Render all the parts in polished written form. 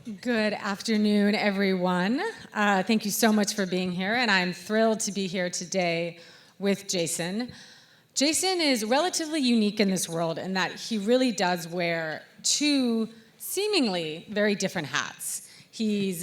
Good afternoon, everyone. Thank you so much for being here, and I'm thrilled to be here today with Jason. Jason is relatively unique in this world in that he really does wear two seemingly very different hats. He's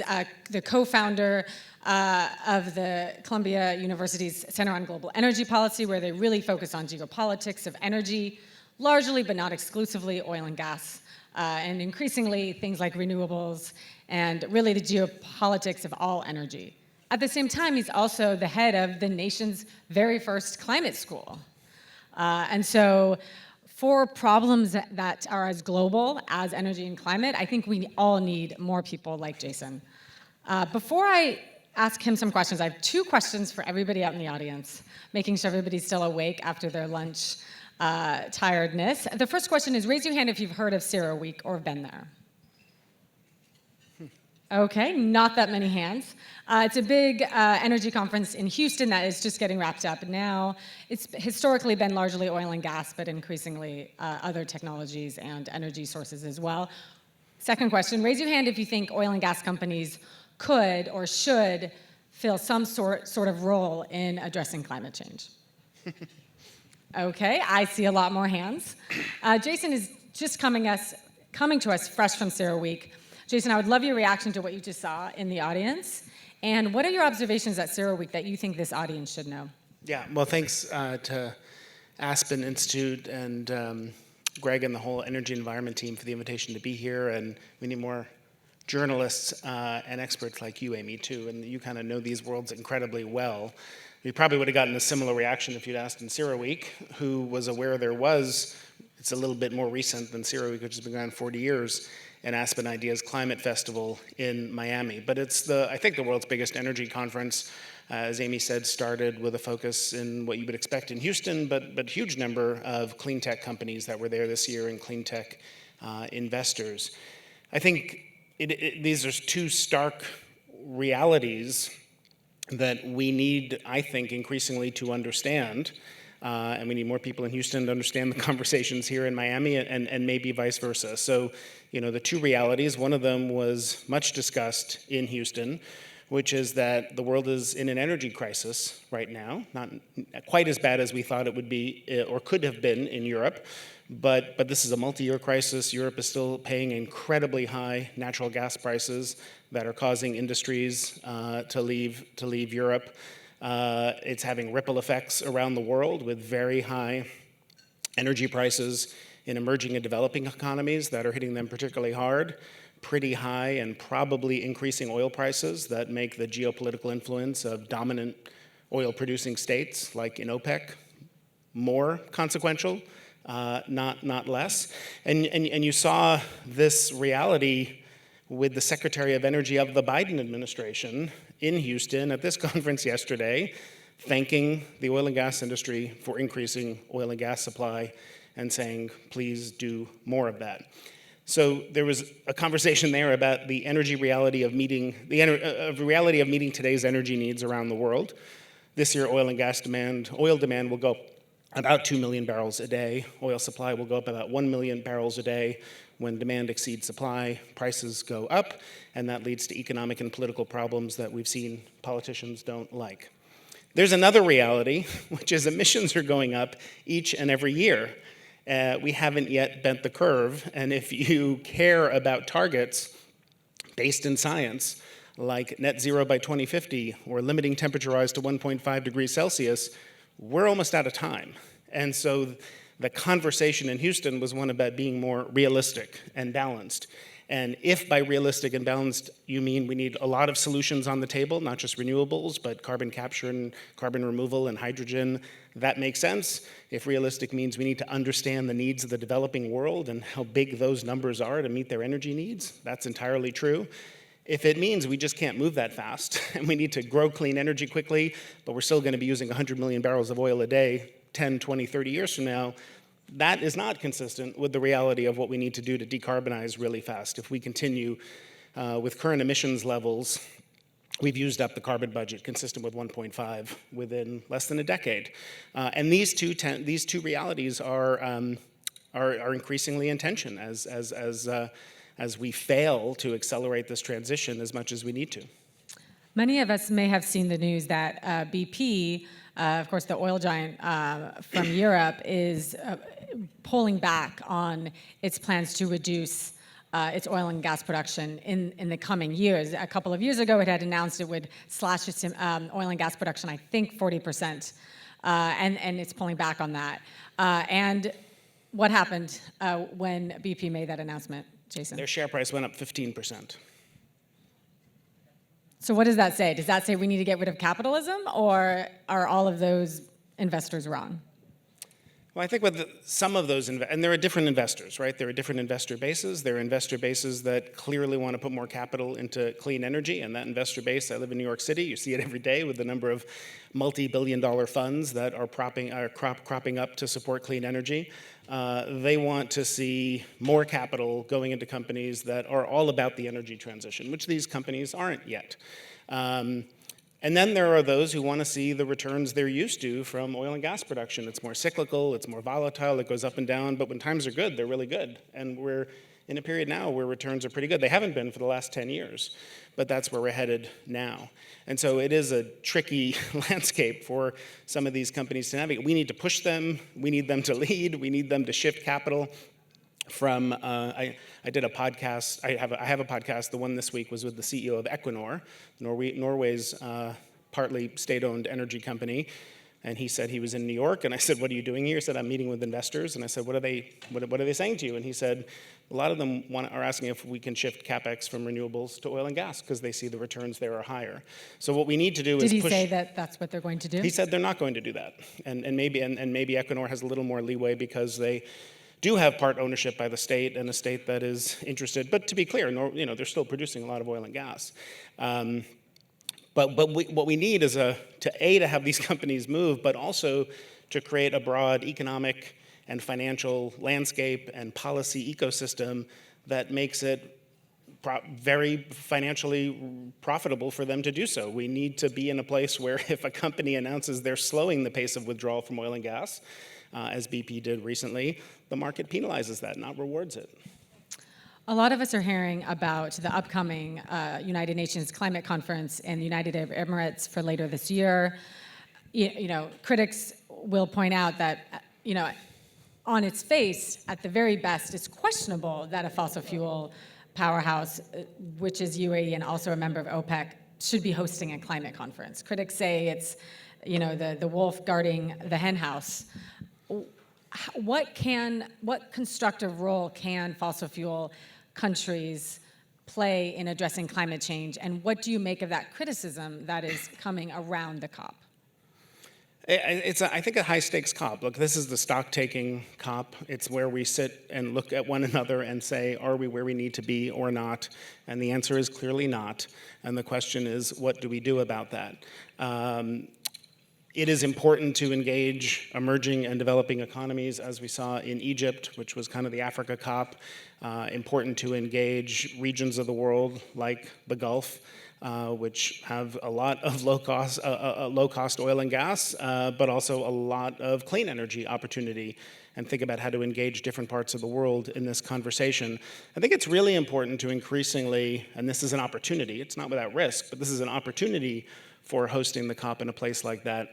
the co-founder of the Columbia University's Center on Global Energy Policy, where they really focus on geopolitics of energy, largely but not exclusively oil and gas, and increasingly things like renewables and really the geopolitics of all energy. At the same time, he's also the head of the nation's very first climate school. And so for problems that are as global as energy and climate, I think we all need more people like Jason. Before I ask him some questions, I have two questions for everybody out in the audience, making sure everybody's still awake after their lunch tiredness. The first question is, raise your hand if you've heard of Zero Week or been there. Okay, not that many hands. It's a big energy conference in Houston that is just getting wrapped up now. It's historically been largely oil and gas, but increasingly other technologies and energy sources as well. Second question, raise your hand if you think oil and gas companies could or should fill some sort of role in addressing climate change. Okay, I see a lot more hands. Jason is just coming to us fresh from Zero Week. Jason, I would love your reaction to what you just saw in the audience. And what are your observations at Zero Week that you think this audience should know? Yeah, well, thanks to Aspen Institute and Greg and the whole energy environment team for the invitation to be here. And we need more journalists and experts like you, Amy, too. And you kind of know these worlds incredibly well. We probably would have gotten a similar reaction if you'd asked in Zero Week, who was aware there was, it's a little bit more recent than Zero Week, which has been going on 40 years, an Aspen Ideas Climate Festival in Miami. But it's, I think, the world's biggest energy conference. As Amy said, started with a focus in what you would expect in Houston, but huge number of clean tech companies that were there this year and clean tech investors. I think these are two stark realities that we need, I think, increasingly to understand. And we need more people in Houston to understand the conversations here in Miami and maybe vice versa. So, the two realities, one of them was much discussed in Houston, which is that the world is in an energy crisis right now, not quite as bad as we thought it would be or could have been in Europe, but this is a multi-year crisis. Europe is still paying incredibly high natural gas prices that are causing industries to leave Europe. It's having ripple effects around the world with very high energy prices in emerging and developing economies that are hitting them particularly hard, pretty high and probably increasing oil prices that make the geopolitical influence of dominant oil-producing states like in OPEC more consequential, not less. And you saw this reality with the Secretary of Energy of the Biden administration in Houston at this conference yesterday, thanking the oil and gas industry for increasing oil and gas supply and saying, please do more of that. So there was a conversation there about the energy reality of meeting today's energy needs around the world. This year, oil demand will go about 2 million barrels a day. Oil supply will go up about 1 million barrels a day. When demand exceeds supply, prices go up, and that leads to economic and political problems that we've seen politicians don't like. There's another reality, which is emissions are going up each and every year. We haven't yet bent the curve, and if you care about targets based in science, like net zero by 2050 or limiting temperature rise to 1.5 degrees Celsius, we're almost out of time. And so the conversation in Houston was one about being more realistic and balanced. And if by realistic and balanced you mean we need a lot of solutions on the table, not just renewables, but carbon capture and carbon removal and hydrogen, that makes sense. If realistic means we need to understand the needs of the developing world and how big those numbers are to meet their energy needs, that's entirely true. If it means we just can't move that fast and we need to grow clean energy quickly, but we're still going to be using 100 million barrels of oil a day 10, 20, 30 years from now, that is not consistent with the reality of what we need to do to decarbonize really fast. If we continue with current emissions levels, we've used up the carbon budget consistent with 1.5 within less than a decade. And these two realities are increasingly in tension as as we fail to accelerate this transition as much as we need to. Many of us may have seen the news that BP, of course, the oil giant from Europe, is pulling back on its plans to reduce its oil and gas production in the coming years. A couple of years ago, it had announced it would slash its oil and gas production, I think, 40%, and it's pulling back on that. And what happened when BP made that announcement, Jason? Their share price went up 15%. So what does that say? Does that say we need to get rid of capitalism, or are all of those investors wrong? Well, I think with some of those, and there are different investors, right? There are different investor bases. There are investor bases that clearly want to put more capital into clean energy, and that investor base, I live in New York City, you see it every day with the number of multi-billion-dollar funds that are cropping up to support clean energy. They want to see more capital going into companies that are all about the energy transition, which these companies aren't yet. And then there are those who want to see the returns they're used to from oil and gas production. It's more cyclical, it's more volatile, it goes up and down, but when times are good, they're really good. And we're in a period now where returns are pretty good. They haven't been for the last 10 years, but that's where we're headed now. And so it is a tricky landscape for some of these companies to navigate. We need to push them, we need them to lead, we need them to shift capital from, I did a podcast, I have a podcast, the one this week was with the CEO of Equinor, Norway's partly state-owned energy company, and he said he was in New York, and I said, what are you doing here? He said, I'm meeting with investors, and I said, what are they saying to you? And he said, a lot of them are asking if we can shift CapEx from renewables to oil and gas, because they see the returns there are higher. So what we need to do is push. Did he say that that's what they're going to do? He said they're not going to do that, and maybe Equinor has a little more leeway because they do have part ownership by the state, and a state that is interested. But to be clear, they're still producing a lot of oil and gas. But what we need is to have these companies move, but also to create a broad economic and financial landscape and policy ecosystem that makes it very financially profitable for them to do so. We need to be in a place where if a company announces they're slowing the pace of withdrawal from oil and gas, as BP did recently, the market penalizes that, not rewards it. A lot of us are hearing about the upcoming United Nations Climate Conference in the United Arab Emirates for later this year. Critics will point out that, on its face, at the very best, it's questionable that a fossil fuel powerhouse, which is UAE and also a member of OPEC, should be hosting a climate conference. Critics say it's, the wolf guarding the hen house. What constructive role can fossil fuel countries play in addressing climate change, and what do you make of that criticism that is coming around the COP? It's, I think, a high-stakes COP. Look, this is the stock-taking COP. It's where we sit and look at one another and say, are we where we need to be or not? And the answer is clearly not. And the question is, what do we do about that? It is important to engage emerging and developing economies, as we saw in Egypt, which was kind of the Africa COP. Important to engage regions of the world like the Gulf, which have a lot of low-cost oil and gas, but also a lot of clean energy opportunity, and think about how to engage different parts of the world in this conversation. I think it's really important to increasingly, and this is an opportunity, it's not without risk, but this is an opportunity for hosting the COP in a place like that,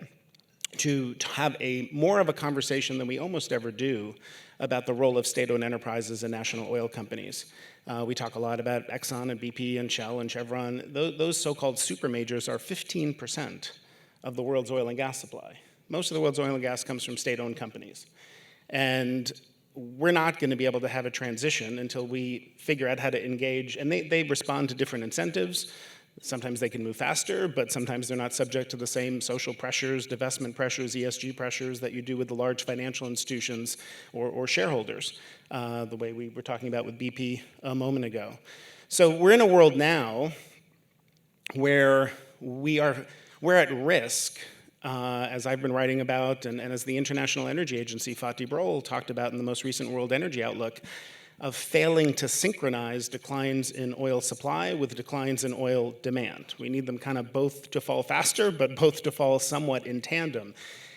to have more of a conversation than we almost ever do about the role of state-owned enterprises and national oil companies. We talk a lot about Exxon and BP and Shell and Chevron. Those so-called super majors are 15% of the world's oil and gas supply. Most of the world's oil and gas comes from state-owned companies. And we're not going to be able to have a transition until we figure out how to engage. And they respond to different incentives. Sometimes they can move faster, but sometimes they're not subject to the same social pressures, divestment pressures, ESG pressures that you do with the large financial institutions or shareholders, the way we were talking about with BP a moment ago. So we're in a world now where we're at risk, as I've been writing about, and as the International Energy Agency, Fatih Birol, talked about in the most recent World Energy Outlook, of failing to synchronize declines in oil supply with declines in oil demand. We need them kind of both to fall faster, but both to fall somewhat in tandem.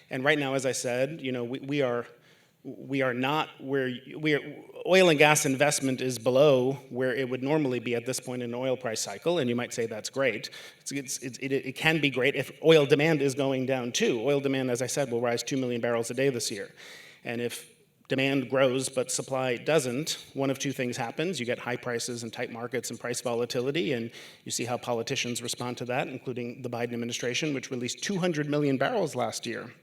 And right now, as I said, we are we are not where oil and gas investment is below where it would normally be at this point in an oil price cycle, and you might say that's great. It can be great if oil demand is going down too. Oil demand, as I said, will rise 2 million barrels a day this year. And if demand grows but supply doesn't, one of two things happens. You get high prices and tight markets and price volatility, and you see how politicians respond to that, including the Biden administration, which released 200 million barrels last year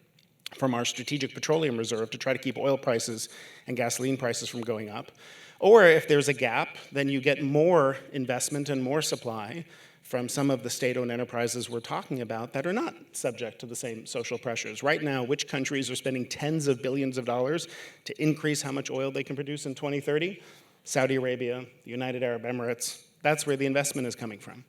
from our strategic petroleum reserve to try to keep oil prices and gasoline prices from going up. Or if there's a gap, then you get more investment and more supply from some of the state-owned enterprises we're talking about that are not subject to the same social pressures. Right now, which countries are spending tens of billions of dollars to increase how much oil they can produce in 2030? Saudi Arabia, the United Arab Emirates. That's where the investment is coming from.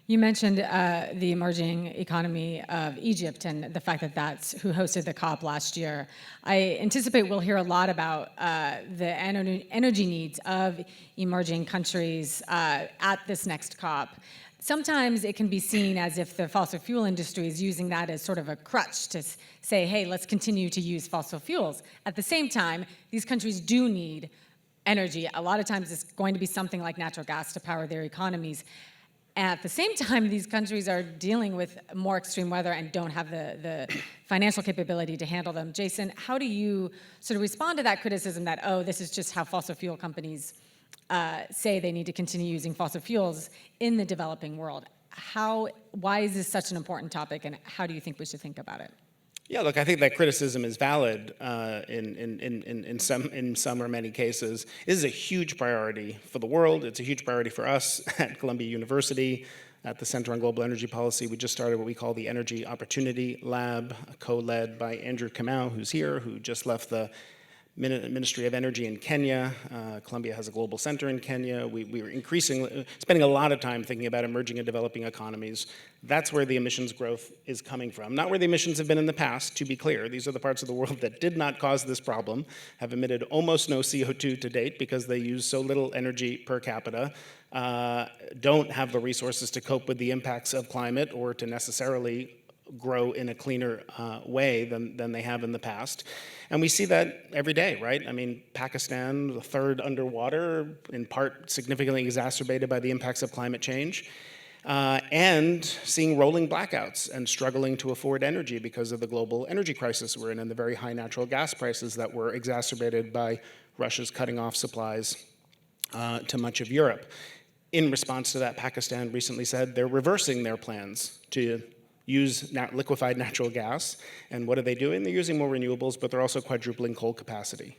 You mentioned the emerging economy of Egypt and the fact that that's who hosted the COP last year. I anticipate we'll hear a lot about the energy needs of emerging countries at this next COP. Sometimes it can be seen as if the fossil fuel industry is using that as sort of a crutch to say, hey, let's continue to use fossil fuels. At the same time, these countries do need energy. A lot of times it's going to be something like natural gas to power their economies. At the same time, these countries are dealing with more extreme weather and don't have the financial capability to handle them. Jason, how do you sort of respond to that criticism that, oh, this is just how fossil fuel companies say they need to continue using fossil fuels in the developing world? Why is this such an important topic, and how do you think we should think about it? Yeah, look, I think that criticism is valid in some or many cases. This is a huge priority for the world. It's a huge priority for us at Columbia University, at the Center on Global Energy Policy. We just started what we call the Energy Opportunity Lab, co-led by Andrew Kamau, who's here, who just left the Ministry of Energy in Kenya. Columbia has a global center in Kenya. We are increasingly spending a lot of time thinking about emerging and developing economies. That's where the emissions growth is coming from. Not where the emissions have been in the past, to be clear. These are the parts of the world that did not cause this problem, have emitted almost no CO2 to date because they use so little energy per capita, don't have the resources to cope with the impacts of climate or to necessarily grow in a cleaner way than they have in the past. And we see that every day, right? I mean, Pakistan, the third underwater, in part significantly exacerbated by the impacts of climate change, and seeing rolling blackouts and struggling to afford energy because of the global energy crisis we're in and the very high natural gas prices that were exacerbated by Russia's cutting off supplies to much of Europe. In response to that, Pakistan recently said they're reversing their plans to use liquefied natural gas. And what are they doing? They're using more renewables, but they're also quadrupling coal capacity.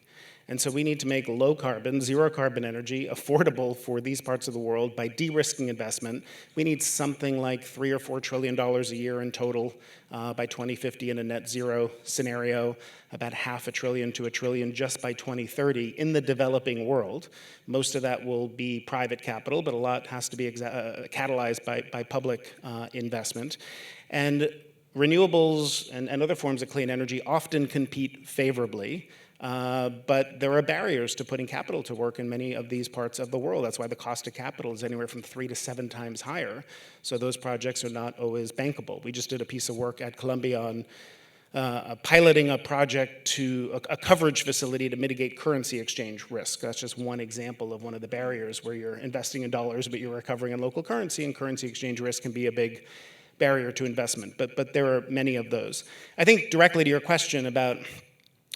And so we need to make low carbon, zero carbon energy affordable for these parts of the world by de-risking investment. We need something like $3 or $4 trillion a year in total by 2050 in a net zero scenario, about $500 billion to $1 trillion just by 2030 in the developing world. Most of that will be private capital, but a lot has to be catalyzed by public investment. And renewables and other forms of clean energy often compete favorably. But there are barriers to putting capital to work in many of these parts of the world. That's why the cost of capital is anywhere from 3 to 7 times higher. So those projects are not always bankable. We just did a piece of work at Columbia on piloting a project to a coverage facility to mitigate currency exchange risk. That's just one example of one of the barriers where you're investing in dollars, but you're recovering in local currency, and currency exchange risk can be a big barrier to investment. But there are many of those. I think directly to your question about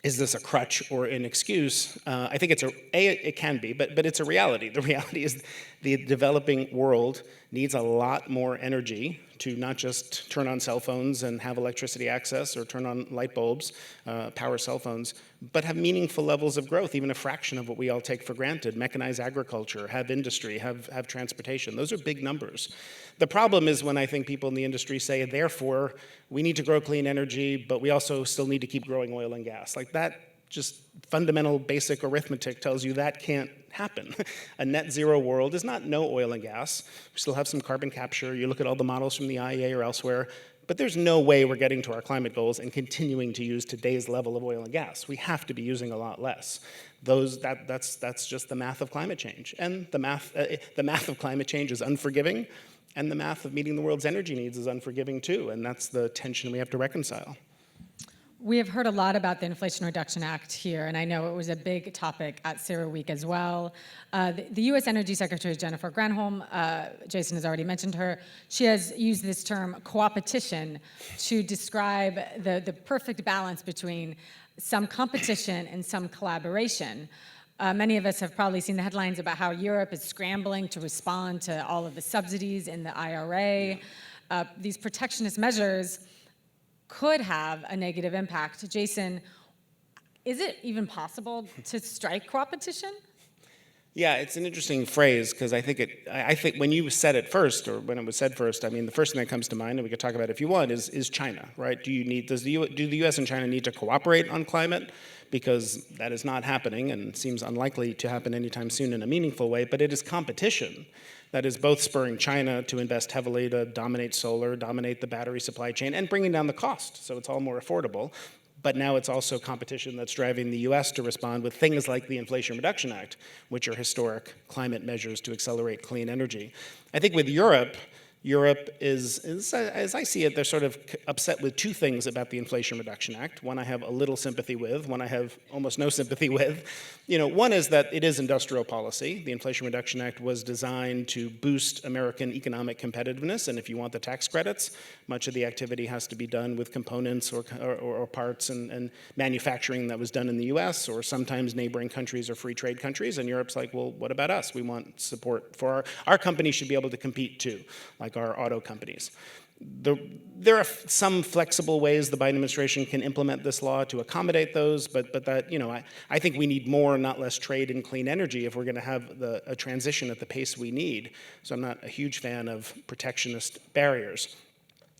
is this a crutch or an excuse? I think it can be, but it's a reality. The reality is the developing world needs a lot more energy to not just turn on cell phones and have electricity access or turn on light bulbs, power cell phones, but have meaningful levels of growth, even a fraction of what we all take for granted. Mechanize agriculture, have industry, have transportation. Those are big numbers. The problem is when I think people in the industry say, therefore, we need to grow clean energy, but we also still need to keep growing oil and gas. Like that just fundamental basic arithmetic tells you that can't happen. A net zero world is not no oil and gas. We still have some carbon capture. You look at all the models from the IEA or elsewhere, but there's no way we're getting to our climate goals and continuing to use today's level of oil and gas. We have to be using a lot less. That's just the math of climate change. And the math of climate change is unforgiving, and the math of meeting the world's energy needs is unforgiving too, and that's the tension we have to reconcile. We have heard a lot about the Inflation Reduction Act here, and I know it was a big topic at CERA Week as well. The U.S. Energy Secretary, Jennifer Granholm, Jason has already mentioned her, she has used this term coopetition to describe the perfect balance between some competition and some collaboration. Many of us have probably seen the headlines about how Europe is scrambling to respond to all of the subsidies in the IRA. These protectionist measures could have a negative impact. Jason, is it even possible to strike coopetition? Yeah, it's an interesting phrase because I think when you said it first, or when it was said first, I mean, the first thing that comes to mind, and we could talk about it if you want, is China, right? Do the U.S. and China need to cooperate on climate? Because that is not happening and seems unlikely to happen anytime soon in a meaningful way, but it is competition that is both spurring China to invest heavily to dominate solar, dominate the battery supply chain, and bringing down the cost, so it's all more affordable. But now it's also competition that's driving the U.S. to respond with things like the Inflation Reduction Act, which are historic climate measures to accelerate clean energy. I think with Europe is, as I see it, they're sort of upset with two things about the Inflation Reduction Act. One I have a little sympathy with, one I have almost no sympathy with. One is that it is industrial policy. The Inflation Reduction Act was designed to boost American economic competitiveness, and if you want the tax credits, much of the activity has to be done with components or parts and manufacturing that was done in the US, or sometimes neighboring countries or free trade countries, and Europe's like, well, what about us? We want support for our companies should be able to compete too, like our auto companies. There are some flexible ways the Biden administration can implement this law to accommodate those, but that, I think we need more, not less, trade in clean energy if we're going to have a transition at the pace we need. So I'm not a huge fan of protectionist barriers.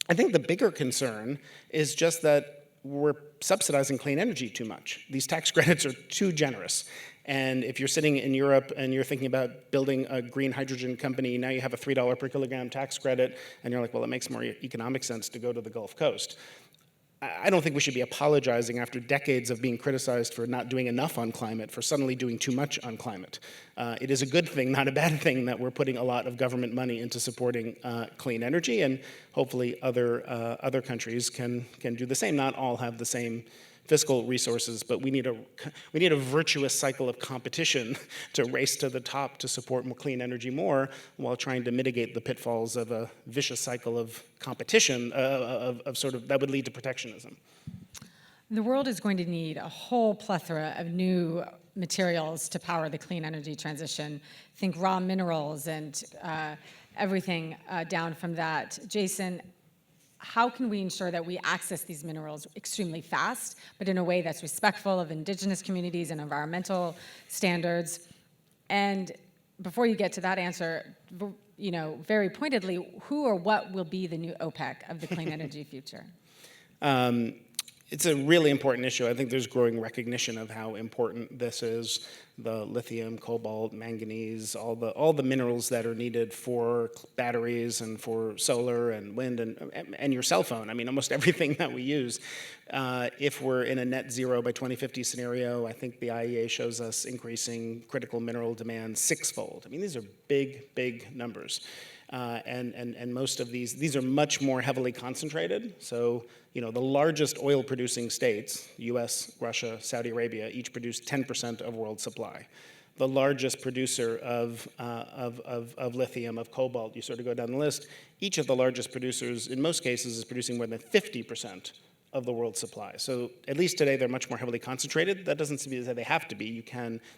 I think the bigger concern is just that we're subsidizing clean energy too much. These tax credits are too generous. And if you're sitting in Europe and you're thinking about building a green hydrogen company, now you have a $3 per kilogram tax credit, and you're like, well, it makes more economic sense to go to the Gulf Coast. I don't think we should be apologizing after decades of being criticized for not doing enough on climate, for suddenly doing too much on climate. It is a good thing, not a bad thing, that we're putting a lot of government money into supporting clean energy, and hopefully other countries can do the same. Not all have the same fiscal resources, but we need a virtuous cycle of competition to race to the top to support clean energy more, while trying to mitigate the pitfalls of a vicious cycle of competition of sort of that would lead to protectionism. The world is going to need a whole plethora of new materials to power the clean energy transition. Think raw minerals and everything down from that. Jason, how can we ensure that we access these minerals extremely fast, but in a way that's respectful of indigenous communities and environmental standards? And before you get to that answer, very pointedly, who or what will be the new OPEC of the clean energy future? It's a really important issue. I think there's growing recognition of how important this is. The lithium, cobalt, manganese, all the minerals that are needed for batteries and for solar and wind and your cell phone. I mean, almost everything that we use. If we're in a net zero by 2050 scenario, I think the IEA shows us increasing critical mineral demand sixfold. I mean, these are big, big numbers. And most of these are much more heavily concentrated. So, the largest oil producing states, US, Russia, Saudi Arabia, each produce 10% of world supply. The largest producer of lithium, of cobalt, you sort of go down the list, each of the largest producers, in most cases, is producing more than 50% of the world's supply. So at least today, they're much more heavily concentrated. That doesn't mean that they have to be.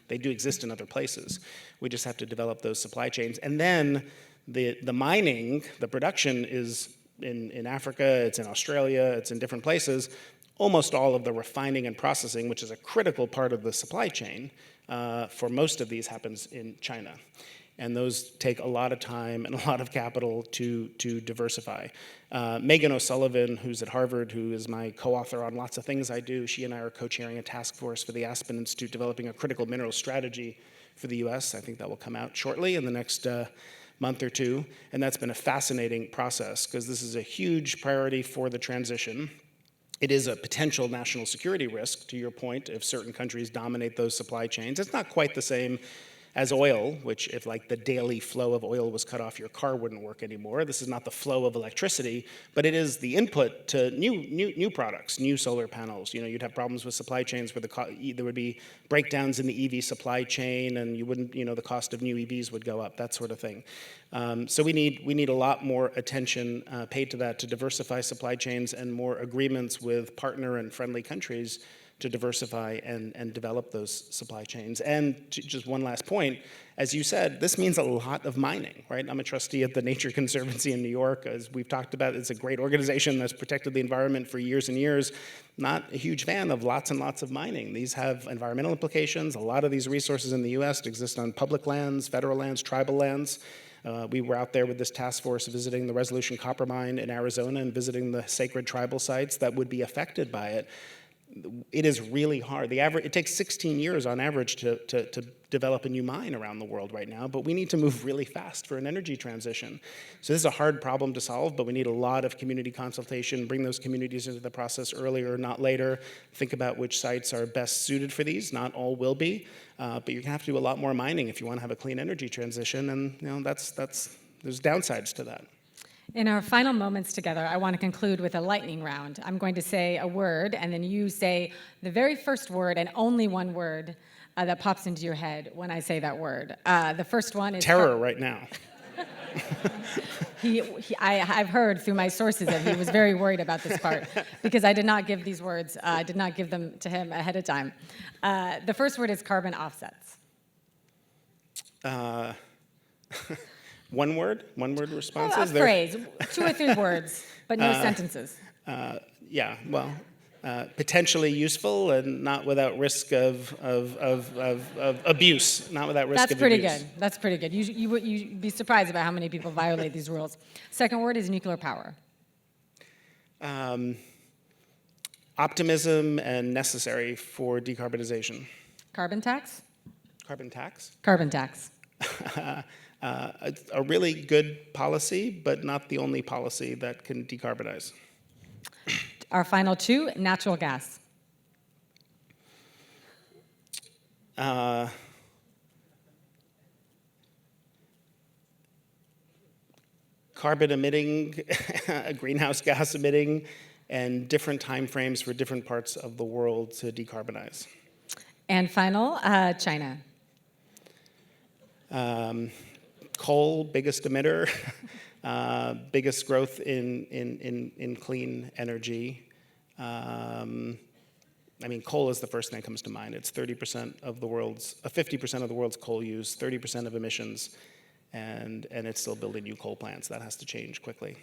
They do exist in other places. We just have to develop those supply chains. And then the mining, the production is in Africa, it's in Australia, it's in different places. Almost all of the refining and processing, which is a critical part of the supply chain, for most of these happens in China. And those take a lot of time and a lot of capital to diversify. Megan O'Sullivan, who's at Harvard, who is my co-author on lots of things I do, she and I are co-chairing a task force for the Aspen Institute developing a critical mineral strategy for the US. I think that will come out shortly in the next month or two. And that's been a fascinating process because this is a huge priority for the transition. It is a potential national security risk, to your point, if certain countries dominate those supply chains. It's not quite the same as oil, which if like the daily flow of oil was cut off, your car wouldn't work anymore. This is not the flow of electricity, but it is the input to new products, new solar panels. You know, you'd have problems with supply chains where there would be breakdowns in the EV supply chain, and you wouldn't, you know, the cost of new EVs would go up, that sort of thing. So we need a lot more attention paid to that, to diversify supply chains and more agreements with partner and friendly countries to diversify and develop those supply chains. And just one last point, as you said, this means a lot of mining, right? I'm a trustee at the Nature Conservancy in New York. As we've talked about, it's a great organization that's protected the environment for years and years. Not a huge fan of lots and lots of mining. These have environmental implications. A lot of these resources in the US exist on public lands, federal lands, tribal lands. We were out there with this task force visiting the Resolution copper mine in Arizona and visiting the sacred tribal sites that would be affected by it. It is really hard. It takes 16 years on average to develop a new mine around the world right now, but we need to move really fast for an energy transition. So this is a hard problem to solve, but we need a lot of community consultation, bring those communities into the process earlier, not later, think about which sites are best suited for these. Not all will be, but you're gonna have to do a lot more mining if you wanna have a clean energy transition, and you know, there's downsides to that. In our final moments together, I want to conclude with a lightning round. I'm going to say a word, and then you say the very first word and only one word that pops into your head when I say that word. The first one is... Terror right now. I've heard through my sources that he was very worried about this part because I did not give these words, I did not give them to him ahead of time. The first word is carbon offsets. One word responses? A phrase, 2 or 3 words, but no sentences. Yeah, well, potentially useful and not without risk of abuse, not without risk of abuse. That's pretty good. That's pretty good. You'd be surprised about how many people violate these rules. Second word is nuclear power. Optimism and necessary for decarbonization. Carbon tax? Carbon tax? Carbon tax. A really good policy, but not the only policy that can decarbonize. Our final 2, natural gas. Carbon emitting, greenhouse gas emitting, and different time frames for different parts of the world to decarbonize. And final, China. Coal, biggest emitter, biggest growth in clean energy. I mean, coal is the first thing that comes to mind. It's 30% of the world's, 50% of the world's coal use, 30% of emissions, and it's still building new coal plants. That has to change quickly.